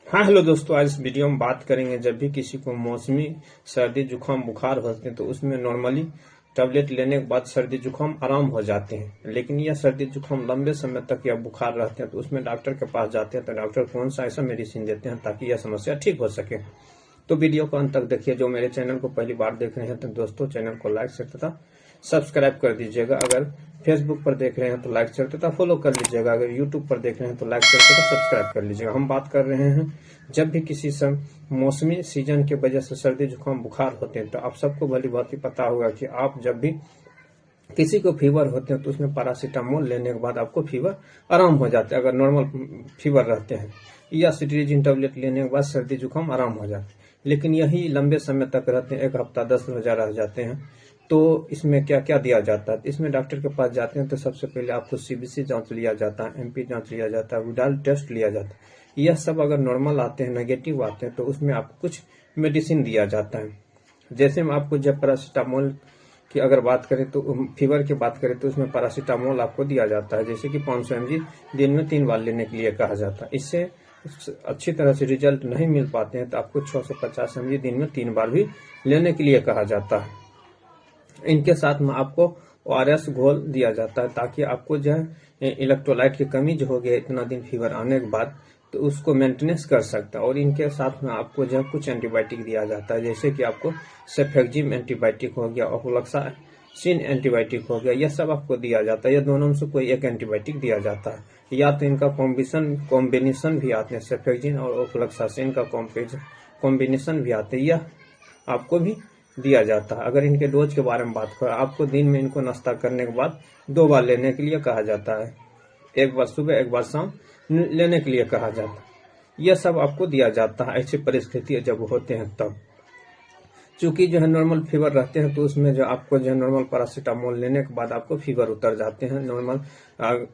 हाँ हेलो दोस्तों, आज इस वीडियो में बात करेंगे जब भी किसी को मौसमी सर्दी जुकाम बुखार होते हैं तो उसमें नॉर्मली टैबलेट लेने के बाद सर्दी जुकाम आराम हो जाते हैं। लेकिन यह सर्दी जुकाम लंबे समय तक या बुखार रहते हैं तो उसमें डॉक्टर के पास जाते हैं तो डॉक्टर कौन सा ऐसा मेडिसिन देते हैं ताकि यह समस्या ठीक हो सके। तो वीडियो को अंत तक देखिए। जो मेरे चैनल को पहली बार देख रहे हैं तो दोस्तों चैनल को लाइक शेयर तथा सब्सक्राइब कर दीजिएगा। अगर फेसबुक पर देख रहे हैं तो लाइक शेयर तथा फॉलो कर लीजिएगा। अगर यूट्यूब पर देख रहे हैं तो लाइक शेयर तथा सब्सक्राइब कर लीजिएगा। हम बात कर रहे हैं जब भी किसी मौसमी सीजन की वजह से सर्दी जुकाम बुखार होते हैं तो आप सबको भली बात ही पता होगा कि आप जब भी किसी को फीवर होते हैं तो उसमें पैरासीटामोल लेने के बाद आपको फीवर आराम हो जाता है। अगर नॉर्मल फीवर रहते हैं या सिट्रीजिन टैबलेट लेने के बाद सर्दी जुकाम आराम हो जाता है। लेकिन यही लंबे समय तक रहते हैं, 1 हफ्ता 10 रोजा रह जाते हैं। तो इसमें क्या क्या दिया जाता है? इसमें डॉक्टर के पास जाते हैं तो सबसे पहले आपको सीबीसी जांच लिया जाता है, एमपी जांच लिया जाता है, विडाल टेस्ट लिया जाता है। यह सब अगर नॉर्मल आते हैं, नेगेटिव आते हैं तो उसमें आपको कुछ मेडिसिन दिया जाता है। जैसे हम आपको जब पैरासीटामोल की अगर बात करें तो फीवर की बात करें तो उसमें पैरासीटामोल आपको दिया जाता है, जैसे कि 500 mg दिन में 3 बार लेने के लिए कहा जाता है। इससे अच्छी तरह से रिजल्ट नहीं मिल पाते हैं तो आपको 650 mg दिन में 3 बार भी लेने के लिए कहा जाता है। इनके साथ में आपको ORS घोल दिया जाता है ताकि आपको जो है इलेक्ट्रोलाइट की कमी जो हो गया इतना दिन फीवर आने के बाद तो उसको मेंटेनेंस कर सकता है। और इनके साथ में आपको जो है कुछ एंटीबायोटिक दिया जाता है, जैसे कि आपको सेफेक्जिम एंटीबायोटिक हो गया, ओफ्लॉक्सासिन एंटीबायोटिक हो गया, यह सब आपको दिया जाता है। यह दोनों में से कोई एक एंटीबायोटिक दिया जाता है या तो इनका कॉम्बिनेशन भी आते हैं, सेफेक्जिन और ओफ्लॉक्सासिन का कॉम्बिनेशन भी आते हैं, यह आपको भी दिया जाता है। अगर इनके डोज के बारे में बात करें, आपको दिन में इनको नाश्ता करने के बाद 2 बार लेने के लिए कहा जाता है, 1 बार सुबह 1 बार शाम लेने के लिए कहा जाता है। यह सब आपको दिया जाता है ऐसी परिस्थिति जब होते हैं तब। चूंकि जो है नॉर्मल फीवर रहते हैं तो उसमें जो आपको जो है नॉर्मल पैरासीटामोल लेने के बाद आपको फीवर उतर जाते हैं। नॉर्मल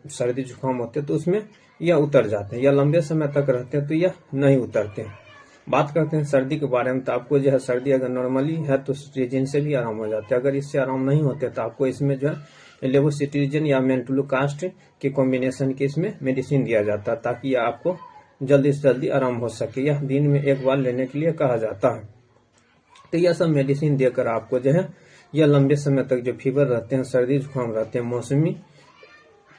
सर्दी जुकाम होते हैं तो उसमें यह उतर जाते हैं, या लंबे समय तक रहते हैं तो यह नहीं उतरते हैं। बात करते हैं सर्दी के बारे में तो आपको जो है सर्दी अगर नॉर्मली है तो सिट्रीजिन से भी आराम हो जाता है। अगर इससे आराम नहीं होते तो आपको इसमें जो है लेवोसिट्रीजिन या मेंटुलुकास्ट के कॉम्बिनेशन के इसमें मेडिसिन दिया जाता है ताकि यह आपको जल्दी से जल्दी आराम हो सके। यह दिन में 1 बार लेने के लिए कहा जाता है। तो यह सब मेडिसिन देकर आपको जो है यह लंबे समय तक जो फीवर रहते हैं, सर्दी जुकाम रहते हैं मौसमी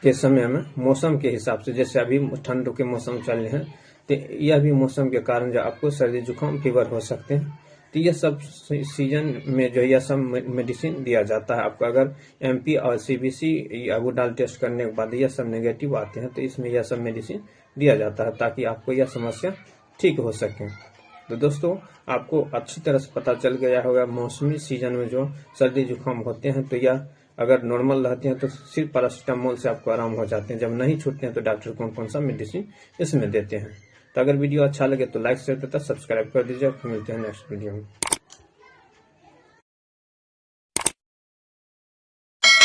के समय में, मौसम के हिसाब से, जैसे अभी ठंड के मौसम चल रहे हैं तो यह भी मौसम के कारण जो आपको सर्दी जुकाम फीवर हो सकते हैं। तो यह सब सीजन में जो यह सब मेडिसिन दिया जाता है आपको। अगर एमपी और सीबीसी या विडाल टेस्ट करने के बाद यह सब नेगेटिव आते हैं तो इसमें यह सब मेडिसिन दिया जाता है ताकि आपको यह समस्या ठीक हो सके। तो दोस्तों आपको अच्छी तरह से पता चल गया होगा मौसमी सीजन में जो सर्दी जुकाम होते हैं तो यह अगर नॉर्मल रहते हैं तो सिर्फ पैरासीटामोल से आपको आराम हो जाते हैं। जब नहीं छूटते हैं तो डॉक्टर कौन कौन सा मेडिसिन इसमें देते हैं। तो अगर वीडियो अच्छा लगे तो लाइक शेयर तथा सब्सक्राइब कर दीजिए। फिर मिलते हैं नेक्स्ट वीडियो में।